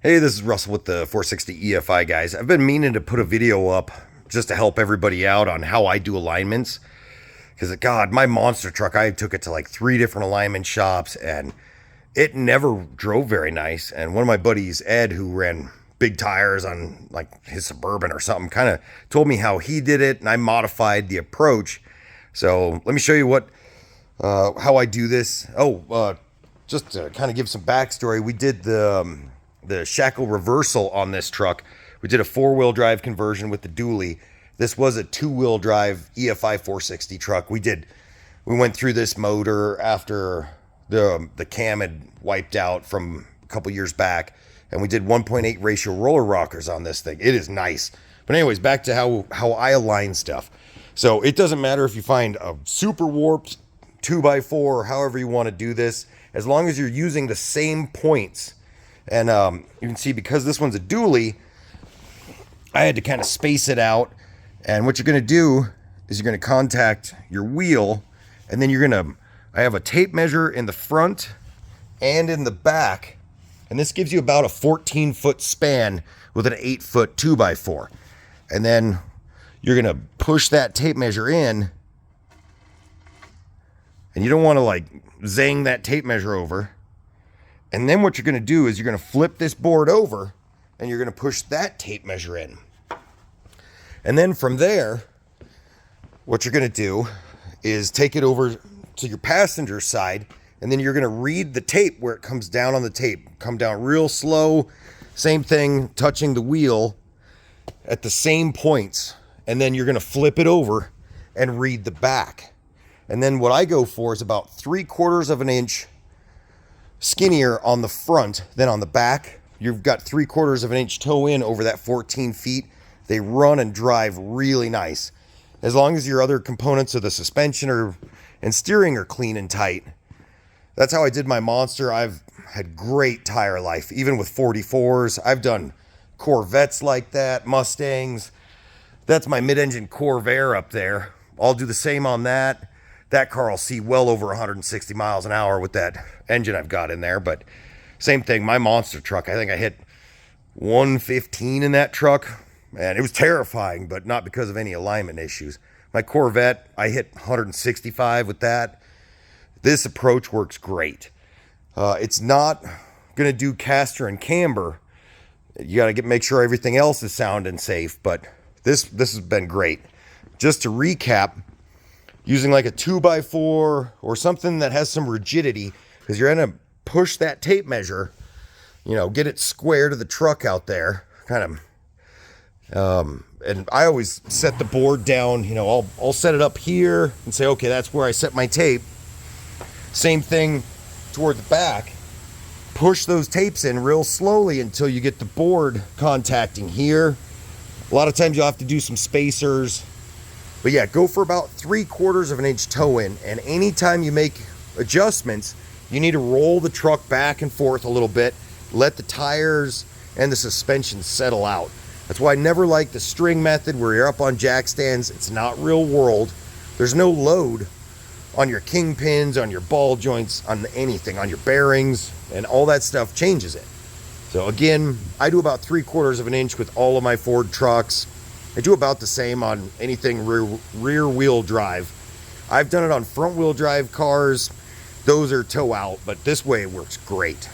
Hey, this is Russell with the 460 EFI guys. I've been meaning to put a video up just to help everybody out on how I do alignments. Because, God, my monster truck, I took it to like 3 different alignment shops and it never drove very nice. And one of my buddies, Ed, who ran big tires on like his Suburban or something, kind of told me how he did it and I modified the approach. So let me show you how I do this. Just to kind of give some backstory, we did the shackle reversal on this truck. We did a 4-wheel drive conversion with the dually. This was a 2-wheel drive EFI 460 truck. We went through this motor after the cam had wiped out from a couple years back, and we did 1.8 ratio roller rockers on this thing. It is nice. But anyways, back to how I align stuff. So it doesn't matter if you find a super warped 2x4 or however you want to do this, as long as you're using the same points. And you can see, because this one's a dually, I had to kind of space it out. And what you're going to do is you're going to contact your wheel, and then I have a tape measure in the front and in the back. And this gives you about a 14-foot span with an 8-foot 2x4. And then you're going to push that tape measure in. And you don't want to like zang that tape measure over. And then what you're going to do is you're going to flip this board over and you're going to push that tape measure in. And then from there, what you're going to do is take it over to your passenger side, and then you're going to read the tape where it comes down on the tape. Come down real slow. Same thing, touching the wheel at the same points. And then you're going to flip it over and read the back. And then what I go for is about 3/4 of an inch skinnier on the front than on the back. You've got 3/4 of an inch toe in over that 14 feet. They run and drive really nice. As long as your other components of the suspension and steering are clean and tight. That's how I did my Monster. I've had great tire life, even with 44s. I've done Corvettes like that, Mustangs. That's my mid-engine Corvair up there. I'll do the same on that. That car will see well over 160 miles an hour with that engine I've got in there. But same thing, my monster truck, I think I hit 115 in that truck. And it was terrifying, but not because of any alignment issues. My Corvette, I hit 165 with that. This approach works great. It's not going to do caster and camber. You got to make sure everything else is sound and safe, but this has been great. Just to recap, using like a 2x4 or something that has some rigidity, because you're going to push that tape measure, get it square to the truck out there, kind of. And I always set the board down, I'll set it up here and say, okay, that's where I set my tape. Same thing toward the back. Push those tapes in real slowly until you get the board contacting here. A lot of times you'll have to do some spacers. But yeah, go for about 3/4 of an inch toe in. And anytime you make adjustments, you need to roll the truck back and forth a little bit. Let the tires and the suspension settle out. That's why I never like the string method where you're up on jack stands. It's not real world. There's no load on your kingpins, on your ball joints, on anything, on your bearings, and all that stuff changes it. So again, I do about 3/4 of an inch with all of my Ford trucks. I do about the same on anything rear wheel drive. I've done it on front wheel drive cars. Those are toe out, but this way it works great.